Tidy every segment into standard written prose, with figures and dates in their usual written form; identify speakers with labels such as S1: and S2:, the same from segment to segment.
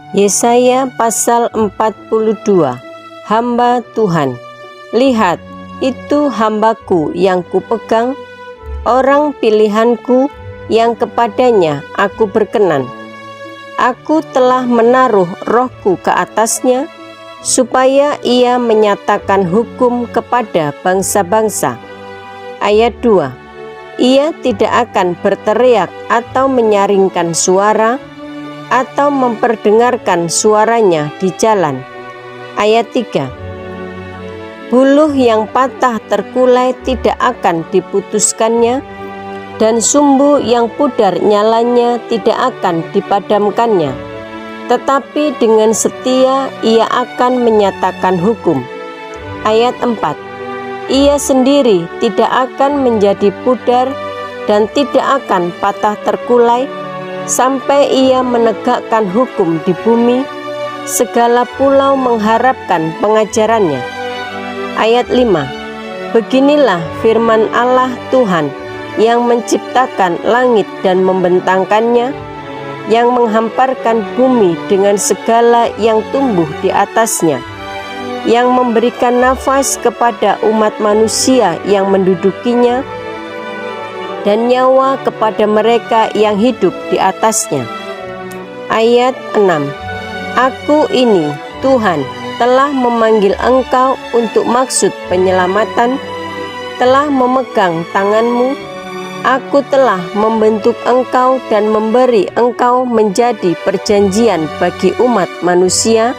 S1: Yesaya pasal 42. Hamba Tuhan. Lihat, itu hambaku yang kupegang, orang pilihanku yang kepadanya aku berkenan. Aku telah menaruh rohku ke atasnya, supaya ia menyatakan hukum kepada bangsa-bangsa. Ayat 2. Ia tidak akan berteriak atau menyaringkan suara, atau memperdengarkan suaranya di jalan. Ayat 3. Buluh yang patah terkulai tidak akan diputuskannya, dan sumbu yang pudar nyalanya tidak akan dipadamkannya. Tetapi dengan setia ia akan menyatakan hukum. Ayat 4. Ia sendiri tidak akan menjadi pudar dan tidak akan patah terkulai, sampai ia menegakkan hukum di bumi, segala pulau mengharapkan pengajarannya. Ayat 5. Beginilah firman Allah Tuhan yang menciptakan langit dan membentangkannya, yang menghamparkan bumi dengan segala yang tumbuh di atasnya, yang memberikan nafas kepada umat manusia yang mendudukinya, dan nyawa kepada mereka yang hidup di atasnya. Ayat 6. Aku ini, Tuhan, telah memanggil engkau untuk maksud penyelamatan, telah memegang tanganmu. Aku telah membentuk engkau dan memberi engkau menjadi perjanjian bagi umat manusia,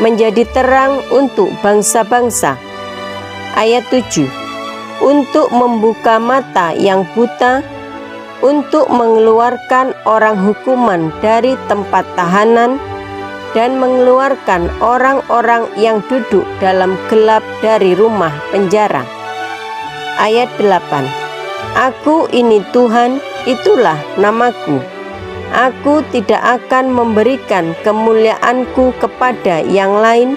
S1: menjadi terang untuk bangsa-bangsa. Ayat 7. Untuk membuka mata yang buta, untuk mengeluarkan orang hukuman dari tempat tahanan, dan mengeluarkan orang-orang yang duduk dalam gelap dari rumah penjara. Ayat 8. Aku ini Tuhan, itulah namaku. Aku tidak akan memberikan kemuliaanku kepada yang lain,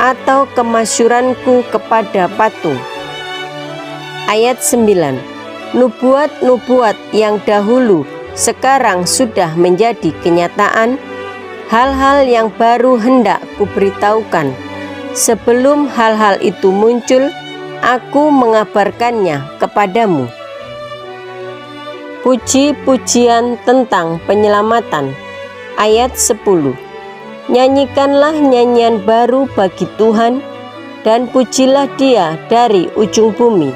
S1: atau kemasyuranku kepada patung. Ayat 9. Nubuat-nubuat yang dahulu sekarang sudah menjadi kenyataan. Hal-hal yang baru hendak kuberitahukan. Sebelum hal-hal itu muncul, aku mengabarkannya kepadamu. Puji-pujian tentang penyelamatan. Ayat 10. Nyanyikanlah nyanyian baru bagi Tuhan, dan pujilah Dia dari ujung bumi.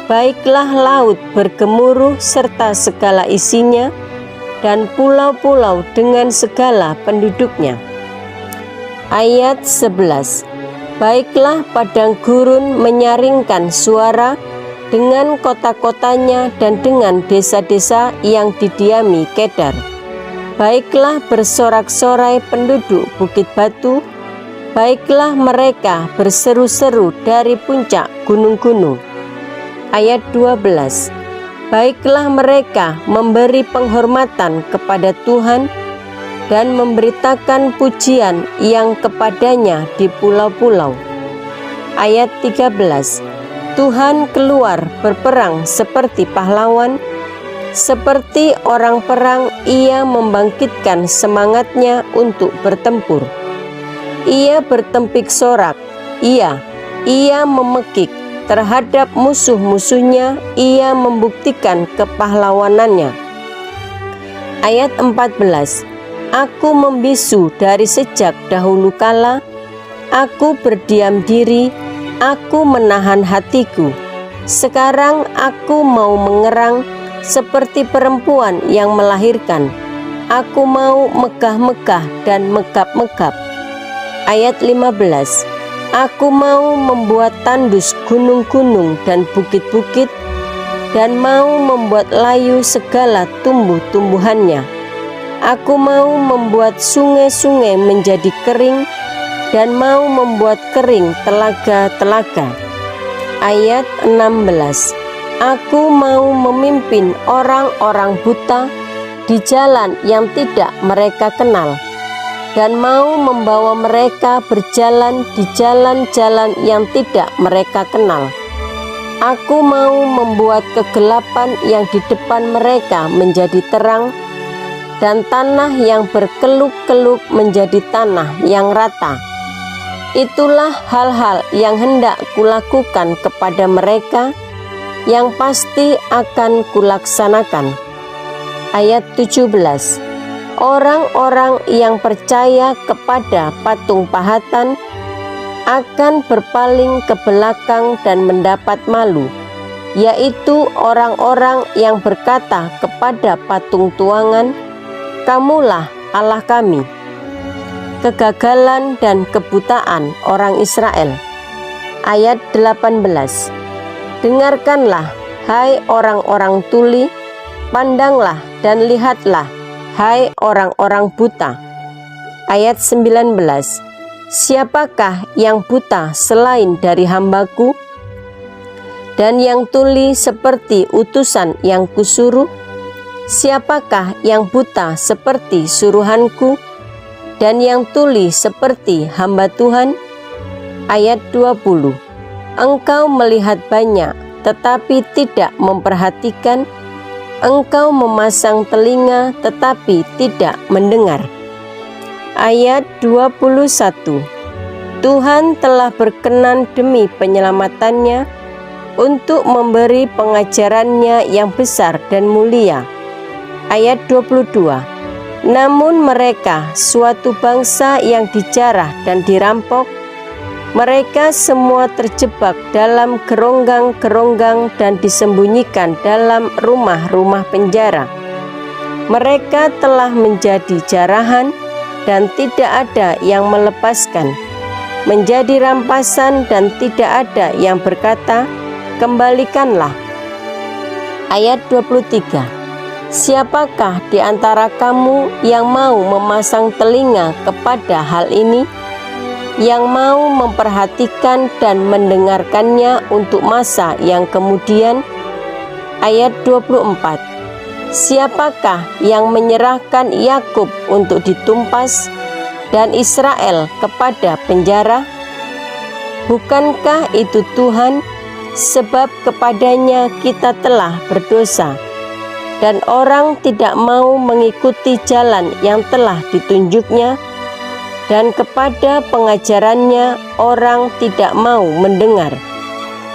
S1: Baiklah laut bergemuruh serta segala isinya, dan pulau-pulau dengan segala penduduknya. Ayat 11. Baiklah padang gurun menyaringkan suara, dengan kota-kotanya dan dengan desa-desa yang didiami Kedar. Baiklah bersorak-sorai penduduk Bukit Batu, baiklah mereka berseru-seru dari puncak gunung-gunung. Ayat 12. Baiklah mereka memberi penghormatan kepada Tuhan, dan memberitakan pujian yang kepadanya di pulau-pulau. Ayat 13. Tuhan keluar berperang seperti pahlawan, seperti orang perang ia membangkitkan semangatnya untuk bertempur. Ia bertempik sorak, ia memekik terhadap musuh-musuhnya, ia membuktikan kepahlawanannya. Ayat 14. Aku membisu dari sejak dahulu kala, aku berdiam diri, aku menahan hatiku. Sekarang aku mau mengerang seperti perempuan yang melahirkan. Aku mau megah-megah dan megap-megap. Ayat 15. Aku mau membuat tandus gunung-gunung dan bukit-bukit, dan mau membuat layu segala tumbuh-tumbuhannya. Aku mau membuat sungai-sungai menjadi kering, dan mau membuat kering telaga-telaga. Ayat 16. Aku mau memimpin orang-orang buta di jalan yang tidak mereka kenal, dan mau membawa mereka berjalan di jalan-jalan yang tidak mereka kenal. Aku mau membuat kegelapan yang di depan mereka menjadi terang, dan tanah yang berkeluk-keluk menjadi tanah yang rata. Itulah hal-hal yang hendak kulakukan kepada mereka, yang pasti akan kulaksanakan. Ayat 17. Orang-orang yang percaya kepada patung pahatan akan berpaling ke belakang dan mendapat malu, yaitu orang-orang yang berkata kepada patung tuangan, "Kamulah Allah kami." Kegagalan dan kebutaan orang Israel. Ayat 18. Dengarkanlah, hai orang-orang tuli, pandanglah dan lihatlah, hai orang-orang buta. Ayat 19. Siapakah yang buta selain dari hambaku, dan yang tuli seperti utusan yang kusuruh? Siapakah yang buta seperti suruhanku, dan yang tuli seperti hamba Tuhan? Ayat 20. Engkau melihat banyak, tetapi tidak memperhatikan. Engkau memasang telinga, tetapi tidak mendengar. Ayat 21. Tuhan telah berkenan demi penyelamatannya untuk memberi pengajarannya yang besar dan mulia. Ayat 22. Namun mereka suatu bangsa yang dijarah dan dirampok. Mereka semua terjebak dalam geronggang-geronggang dan disembunyikan dalam rumah-rumah penjara. Mereka telah menjadi jarahan dan tidak ada yang melepaskan, menjadi rampasan dan tidak ada yang berkata, "Kembalikanlah." Ayat 23. Siapakah di antara kamu yang mau memasang telinga kepada hal ini, yang mau memperhatikan dan mendengarkannya untuk masa yang kemudian? Ayat 24. Siapakah yang menyerahkan Yakub untuk ditumpas dan Israel kepada penjara? Bukankah itu Tuhan? Sebab kepadanya kita telah berdosa, dan orang tidak mau mengikuti jalan yang telah ditunjuknya, dan kepada pengajarannya orang tidak mau mendengar.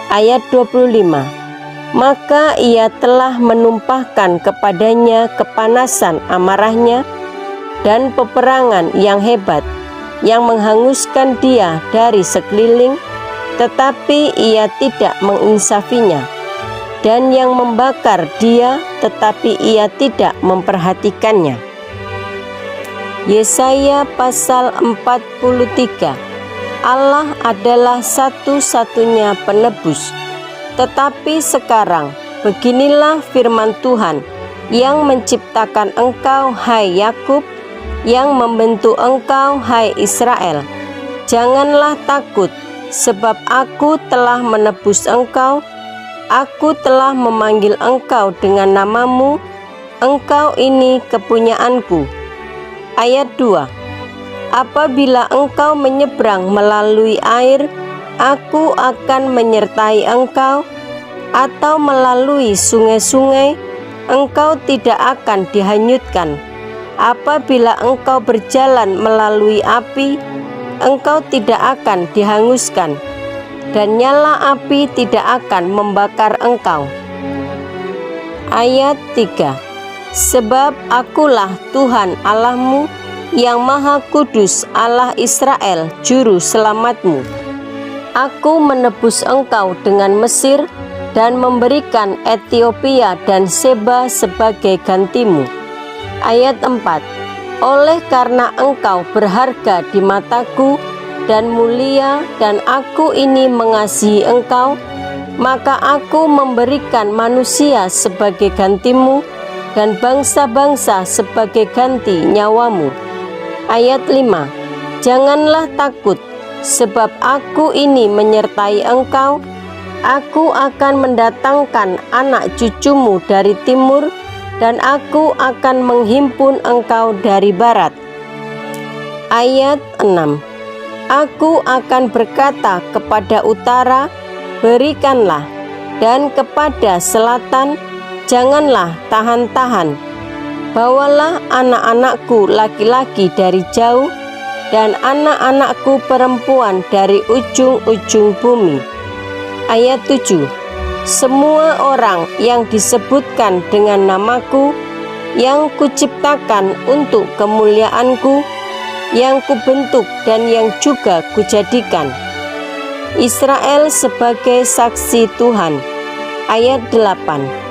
S1: Ayat 25. Maka ia telah menumpahkan kepadanya kepanasan amarahnya dan peperangan yang hebat, yang menghanguskan dia dari sekeliling, tetapi ia tidak menginsafinya, dan yang membakar dia, tetapi ia tidak memperhatikannya. Yesaya pasal 43. Allah adalah satu-satunya penebus. Tetapi sekarang, beginilah firman Tuhan yang menciptakan engkau, hai Yakub, yang membentuk engkau, hai Israel. Janganlah takut, sebab aku telah menebus engkau. Aku telah memanggil engkau dengan namamu, engkau ini kepunyaanku. Ayat 2. Apabila engkau menyeberang melalui air, aku akan menyertai engkau, atau melalui sungai-sungai, engkau tidak akan dihanyutkan. Apabila engkau berjalan melalui api, engkau tidak akan dihanguskan, dan nyala api tidak akan membakar engkau. Ayat 3. Sebab akulah Tuhan Allahmu, yang Maha Kudus, Allah Israel, Juru Selamatmu. Aku menebus engkau dengan Mesir, dan memberikan Etiopia dan Seba sebagai gantimu. Ayat 4. Oleh karena engkau berharga di mataku dan mulia, dan aku ini mengasihi engkau, maka aku memberikan manusia sebagai gantimu, dan bangsa-bangsa sebagai ganti nyawamu. Ayat 5. Janganlah takut, sebab aku ini menyertai engkau. Aku akan mendatangkan anak cucumu dari timur, dan aku akan menghimpun engkau dari barat. Ayat 6. Aku akan berkata kepada utara, berikanlah, dan kepada selatan, janganlah tahan-tahan. Bawalah anak-anakku laki-laki dari jauh, dan anak-anakku perempuan dari ujung-ujung bumi. Ayat 7. Semua orang yang disebutkan dengan namaku, yang kuciptakan untuk kemuliaanku, yang kubentuk dan yang juga kujadikan. Israel sebagai saksi Tuhan. Ayat 8.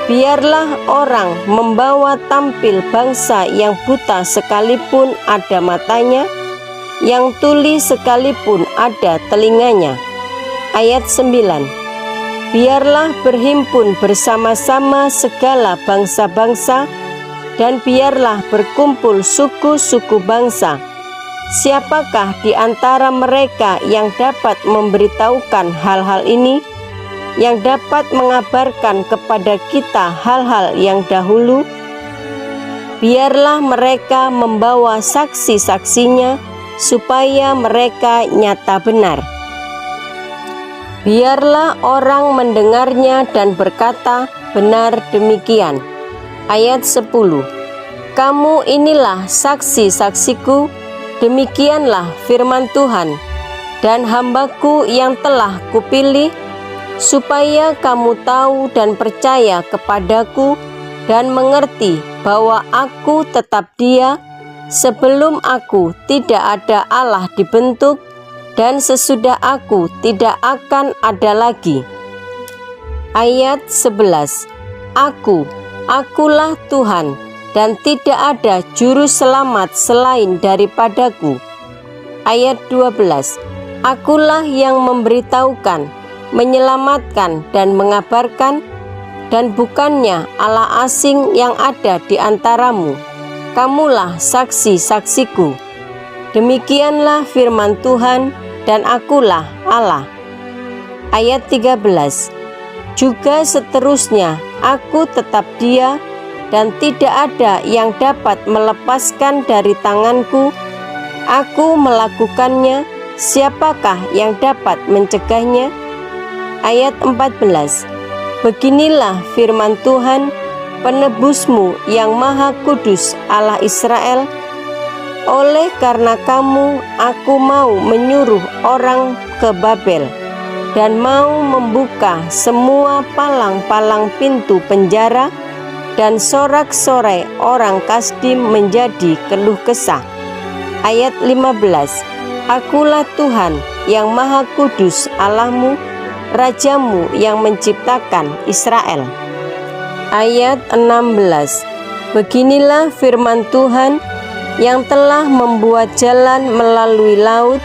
S1: Biarlah orang membawa tampil bangsa yang buta sekalipun ada matanya, yang tuli sekalipun ada telinganya. Ayat 9. Biarlah berhimpun bersama-sama segala bangsa-bangsa, dan biarlah berkumpul suku-suku bangsa. Siapakah di antara mereka yang dapat memberitahukan hal-hal ini, yang dapat mengabarkan kepada kita hal-hal yang dahulu? Biarlah mereka membawa saksi-saksinya, supaya mereka nyata benar. Biarlah orang mendengarnya dan berkata, benar demikian. Ayat 10. Kamu inilah saksi-saksiku, demikianlah firman Tuhan, dan hambaku yang telah kupilih, supaya kamu tahu dan percaya kepadaku, dan mengerti bahwa aku tetap Dia. Sebelum aku tidak ada Allah dibentuk, dan sesudah aku tidak akan ada lagi. Ayat 11. Akulah Tuhan, dan tidak ada juru selamat selain daripadaku. Ayat 12. Akulah yang memberitahukan, menyelamatkan dan mengabarkan, dan bukannya Allah asing yang ada di antaramu. Kamulah saksi-saksiku. Demikianlah firman Tuhan, dan akulah Allah. Ayat 13. Juga seterusnya, aku tetap Dia, dan tidak ada yang dapat melepaskan dari tanganku. Aku melakukannya, siapakah yang dapat mencegahnya? Ayat 14. Beginilah firman Tuhan, penebusmu yang maha kudus, Allah Israel. Oleh karena kamu, aku mau menyuruh orang ke Babel, dan mau membuka semua palang-palang pintu penjara, dan sorak-sorai orang Kasdim menjadi keluh kesah. Ayat 15. Akulah Tuhan yang maha kudus Allahmu, Rajamu yang menciptakan Israel. Ayat 16. Beginilah firman Tuhan, yang telah membuat jalan melalui laut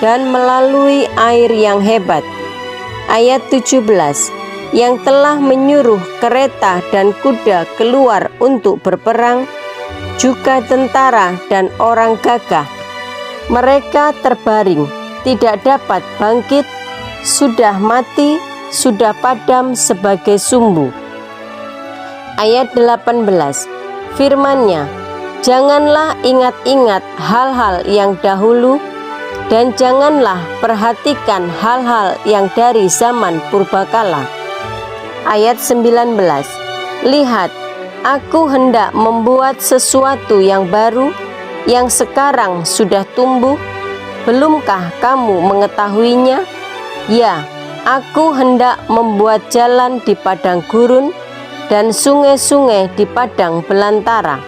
S1: dan melalui air yang hebat. Ayat 17. Yang telah menyuruh kereta dan kuda keluar untuk berperang, juga tentara dan orang gagah. Mereka terbaring, tidak dapat bangkit, sudah mati, sudah padam sebagai sumbu. Ayat 18. Firman-Nya, janganlah ingat-ingat hal-hal yang dahulu, dan janganlah perhatikan hal-hal yang dari zaman purbakala. Ayat 19. Lihat, aku hendak membuat sesuatu yang baru, yang sekarang sudah tumbuh. Belumkah kamu mengetahuinya? Ya, aku hendak membuat jalan di padang gurun, dan sungai-sungai di padang belantara.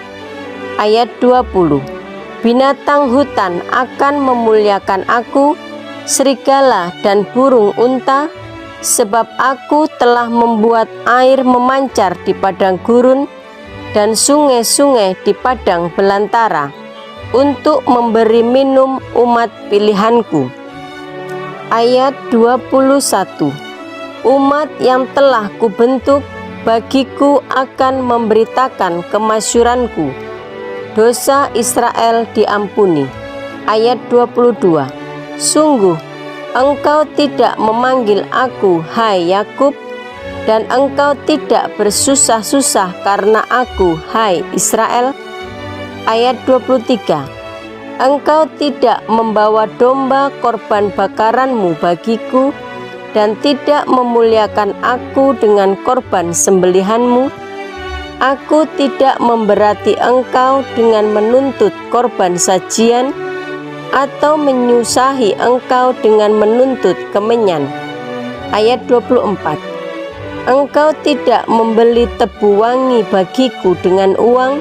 S1: Ayat 20. Binatang hutan akan memuliakan aku, serigala dan burung unta, sebab aku telah membuat air memancar di padang gurun, dan sungai-sungai di padang belantara, untuk memberi minum umat pilihanku. Ayat 21. Umat yang telah kubentuk, bagiku akan memberitakan kemasyuranku. Dosa Israel diampuni. Ayat 22. Sungguh, engkau tidak memanggil aku, hai Yakub, dan engkau tidak bersusah-susah karena aku, hai Israel. Ayat 23. Engkau tidak membawa domba korban bakaranmu bagiku, dan tidak memuliakan aku dengan korban sembelihanmu. Aku tidak memberati engkau dengan menuntut korban sajian atau menyusahi engkau dengan menuntut kemenyan. Ayat 24. Engkau tidak membeli tebu wangi bagiku dengan uang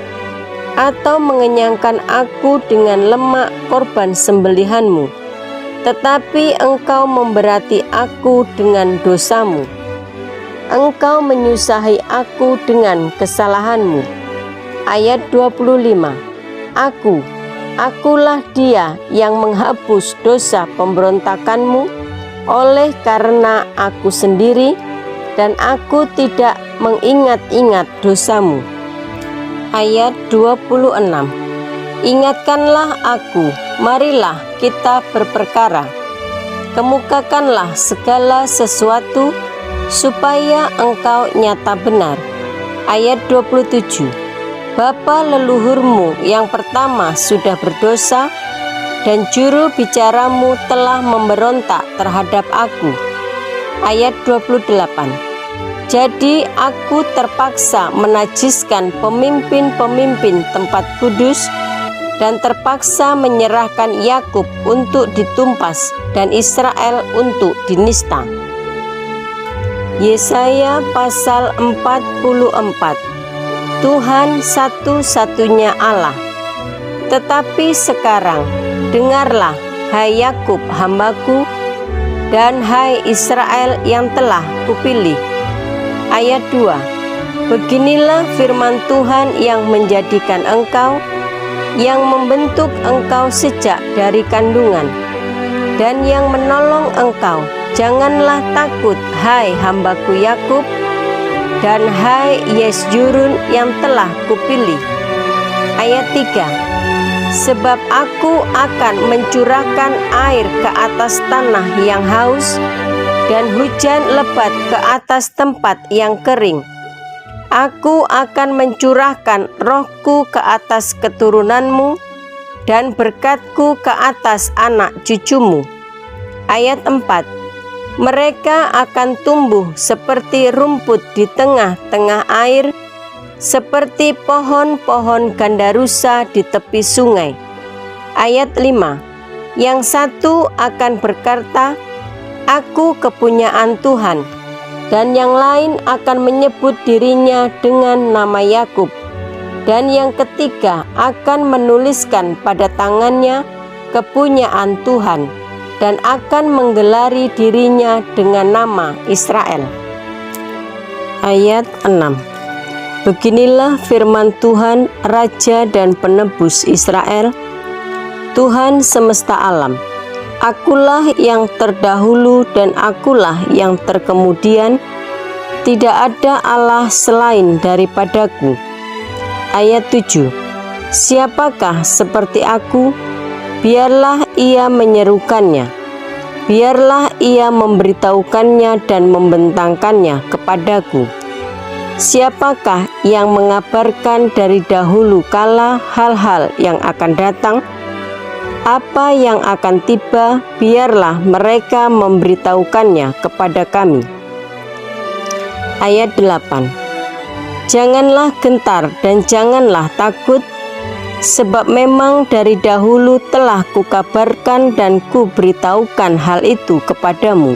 S1: atau mengenyangkan aku dengan lemak korban sembelihanmu, tetapi engkau memberati aku dengan dosamu. Engkau menyusahi aku dengan kesalahanmu. Ayat 25. Akulah dia yang menghapus dosa pemberontakanmu oleh karena aku sendiri, dan aku tidak mengingat-ingat dosamu. Ayat 26. Ingatkanlah aku, marilah kita berperkara. Kemukakanlah segala sesuatu supaya engkau nyata benar. Ayat 27. Bapa leluhurmu yang pertama sudah berdosa, dan juru bicaramu telah memberontak terhadap aku. Ayat 28. Jadi aku terpaksa menajiskan pemimpin-pemimpin tempat kudus, dan terpaksa menyerahkan Yakub untuk ditumpas dan Israel untuk dinista. Yesaya pasal 44. Tuhan satu-satunya Allah. Tetapi sekarang dengarlah, hai Yakub hambaku, dan hai Israel yang telah kupilih. Ayat 2. Beginilah firman Tuhan yang menjadikan engkau, yang membentuk engkau sejak dari kandungan, dan yang menolong engkau. Janganlah takut, hai hambaku Yakub, dan hai Yesjurun yang telah kupilih. Ayat 3. Sebab aku akan mencurahkan air ke atas tanah yang haus, dan hujan lebat ke atas tempat yang kering. Aku akan mencurahkan rohku ke atas keturunanmu, dan berkatku ke atas anak cucumu. Ayat 4. Mereka akan tumbuh seperti rumput di tengah-tengah air, seperti pohon-pohon gandarusa di tepi sungai. Ayat 5. Yang satu akan berkata, aku kepunyaan Tuhan, dan yang lain akan menyebut dirinya dengan nama Yakub, dan yang ketiga akan menuliskan pada tangannya kepunyaan Tuhan, dan akan menggelari dirinya dengan nama Israel. Ayat 6. Beginilah firman Tuhan, Raja dan Penebus Israel, Tuhan semesta alam. Akulah yang terdahulu dan akulah yang terkemudian, tidak ada Allah selain daripadaku. Ayat 7. Siapakah seperti aku? Biarlah ia menyerukannya, biarlah ia memberitahukannya dan membentangkannya kepadaku. Siapakah yang mengabarkan dari dahulu kala hal-hal yang akan datang? Apa yang akan tiba, biarlah mereka memberitahukannya kepada kami. Ayat 8. Janganlah gentar dan janganlah takut, sebab memang dari dahulu telah kukabarkan dan kuberitahukan hal itu kepadamu.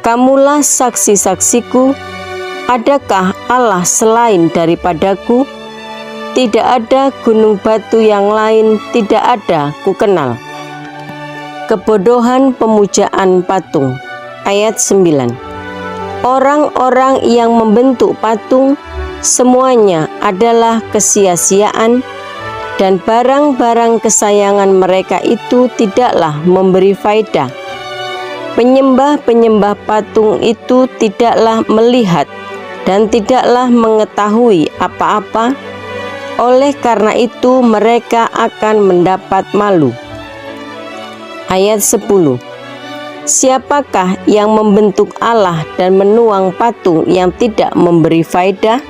S1: Kamulah saksi-saksiku. Adakah Allah selain daripadaku? Tidak ada gunung batu yang lain, tidak ada kukenal. Kebodohan pemujaan patung. Ayat 9. Orang-orang yang membentuk patung, semuanya adalah kesia-siaan, dan barang-barang kesayangan mereka itu tidaklah memberi faedah. Penyembah-penyembah patung itu tidaklah melihat dan tidaklah mengetahui apa-apa, oleh karena itu mereka akan mendapat malu. Ayat 10. Siapakah yang membentuk Allah dan menuang patung yang tidak memberi faedah?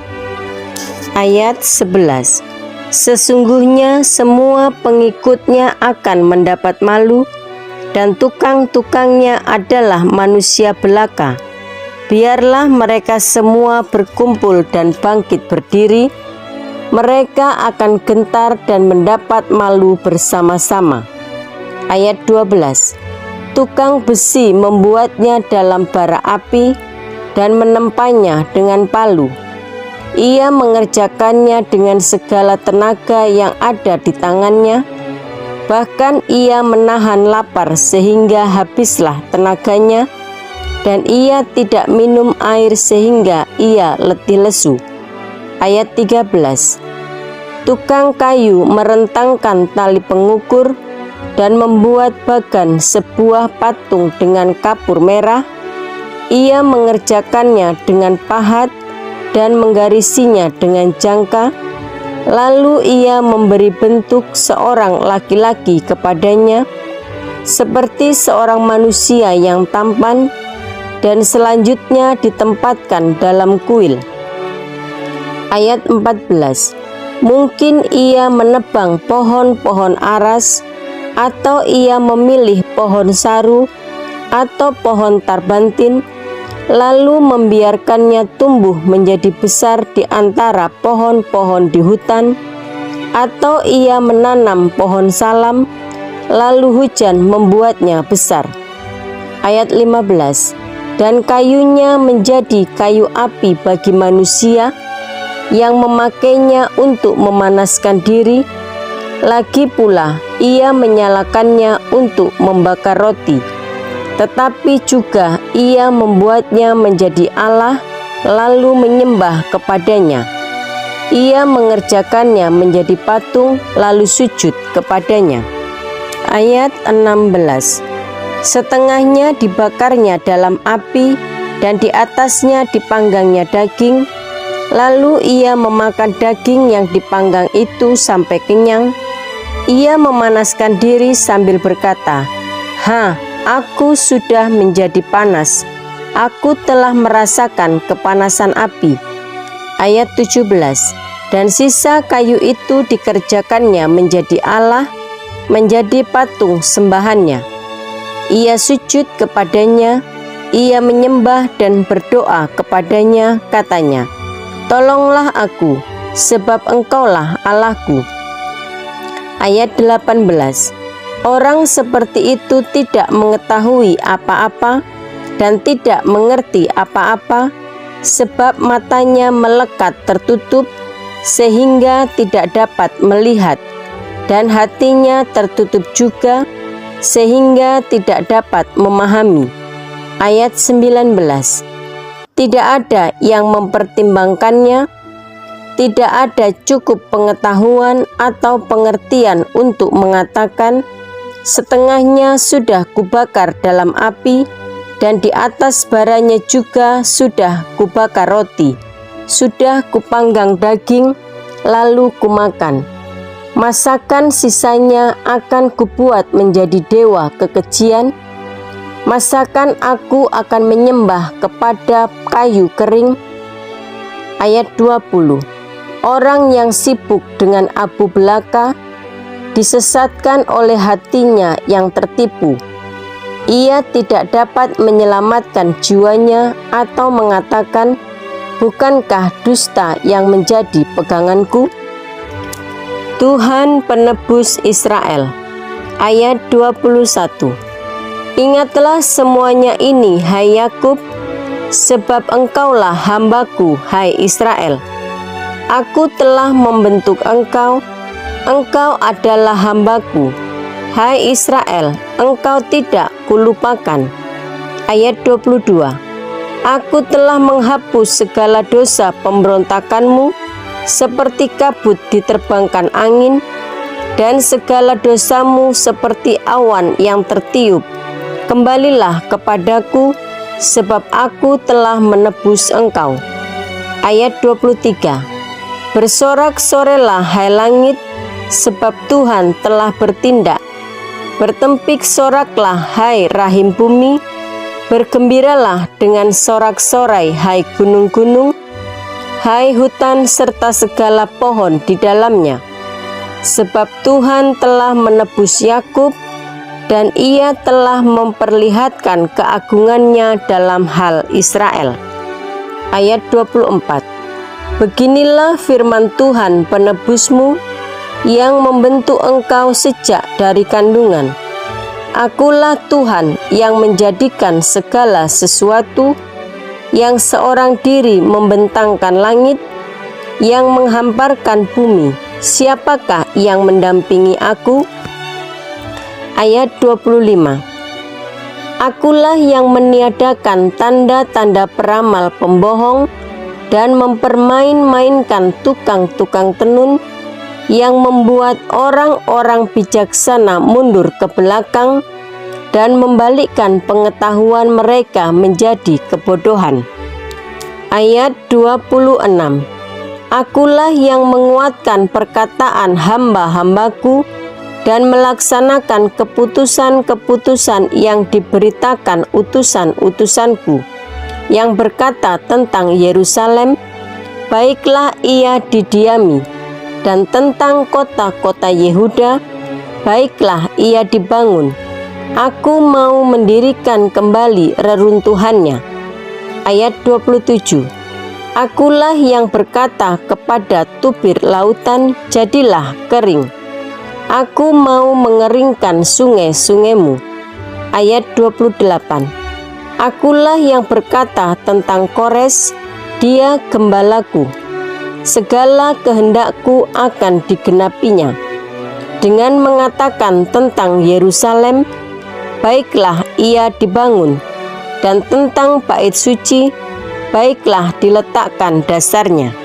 S1: Ayat 11. Sesungguhnya semua pengikutnya akan mendapat malu, dan tukang-tukangnya adalah manusia belaka. Biarlah mereka semua berkumpul dan bangkit berdiri, mereka akan gentar dan mendapat malu bersama-sama. Ayat 12. Tukang besi membuatnya dalam bara api dan menempanya dengan palu. Ia mengerjakannya dengan segala tenaga yang ada di tangannya. Bahkan ia menahan lapar sehingga habislah tenaganya, dan ia tidak minum air sehingga ia letih lesu. Ayat 13. Tukang kayu merentangkan tali pengukur dan membuat bagan sebuah patung dengan kapur merah. Ia mengerjakannya dengan pahat dan menggarisinya dengan jangka. Lalu ia memberi bentuk seorang laki-laki kepadanya, seperti seorang manusia yang tampan, dan selanjutnya ditempatkan dalam kuil. Ayat 14. Mungkin ia menebang pohon-pohon aras, atau ia memilih pohon saru atau pohon tarbantin, lalu membiarkannya tumbuh menjadi besar di antara pohon-pohon di hutan, atau ia menanam pohon salam, lalu hujan membuatnya besar. Ayat 15. Dan kayunya menjadi kayu api bagi manusia yang memakainya untuk memanaskan diri. Lagi pula ia menyalakannya untuk membakar roti, tetapi juga ia membuatnya menjadi Allah, lalu menyembah kepadanya. Ia mengerjakannya menjadi patung, lalu sujud kepadanya. Ayat 16. Setengahnya dibakarnya dalam api, dan di atasnya dipanggangnya daging. Lalu ia memakan daging yang dipanggang itu sampai kenyang. Ia memanaskan diri sambil berkata, aku sudah menjadi panas. Aku telah merasakan kepanasan api. Ayat 17. Dan sisa kayu itu dikerjakannya menjadi Allah, menjadi patung sembahannya. Ia sujud kepadanya, ia menyembah dan berdoa kepadanya, katanya, tolonglah aku, sebab engkaulah Allahku. Ayat 18. Orang seperti itu tidak mengetahui apa-apa dan tidak mengerti apa-apa, sebab matanya melekat tertutup sehingga tidak dapat melihat, dan hatinya tertutup juga sehingga tidak dapat memahami. Ayat 19. Tidak ada yang mempertimbangkannya, tidak ada cukup pengetahuan atau pengertian untuk mengatakan, setengahnya sudah kubakar dalam api, dan di atas baranya juga sudah kubakar roti, sudah kupanggang daging, lalu kumakan. Masakan sisanya akan kubuat menjadi dewa kekejian. Masakan aku akan menyembah kepada kayu kering. Ayat 20. Orang yang sibuk dengan abu belaka disesatkan oleh hatinya yang tertipu. Ia tidak dapat menyelamatkan jiwanya atau mengatakan, bukankah dusta yang menjadi peganganku? Tuhan penebus Israel. Ayat 21. Ingatlah semuanya ini, hai Yakub, sebab engkaulah hambaku, hai Israel. Aku telah membentuk engkau, engkau adalah hambaku. Hai Israel, engkau tidak kulupakan. Ayat 22. Aku telah menghapus segala dosa pemberontakanmu, seperti kabut diterbangkan angin, dan segala dosamu seperti awan yang tertiup. Kembalilah kepadaku, sebab aku telah menebus engkau. Ayat 23. Bersorak-sorelah hai langit, sebab Tuhan telah bertindak. Bertempik soraklah hai rahim bumi, bergembiralah dengan sorak-sorai hai gunung-gunung, hai hutan serta segala pohon di dalamnya. Sebab Tuhan telah menebus Yakub, dan ia telah memperlihatkan keagungannya dalam hal Israel. Ayat 24. Beginilah firman Tuhan penebusmu yang membentuk engkau sejak dari kandungan. Akulah Tuhan yang menjadikan segala sesuatu, yang seorang diri membentangkan langit, yang menghamparkan bumi. Siapakah yang mendampingi aku? Ayat 25. Akulah yang meniadakan tanda-tanda peramal pembohong dan mempermain-mainkan tukang-tukang tenun, yang membuat orang-orang bijaksana mundur ke belakang dan membalikkan pengetahuan mereka menjadi kebodohan. Ayat 26. Akulah yang menguatkan perkataan hamba-hambaku dan melaksanakan keputusan-keputusan yang diberitakan utusan-utusanku, yang berkata tentang Yerusalem, baiklah ia didiami, dan tentang kota-kota Yehuda, baiklah ia dibangun. Aku mau mendirikan kembali reruntuhannya. Ayat 27. Akulah yang berkata kepada tubir lautan, jadilah kering. Aku mau mengeringkan sungai-sungaimu. Ayat 28. Akulah yang berkata tentang Kores, dia gembalaku. Segala kehendakku akan digenapinya. Dengan mengatakan tentang Yerusalem, baiklah ia dibangun, dan tentang bait suci, baiklah diletakkan dasarnya.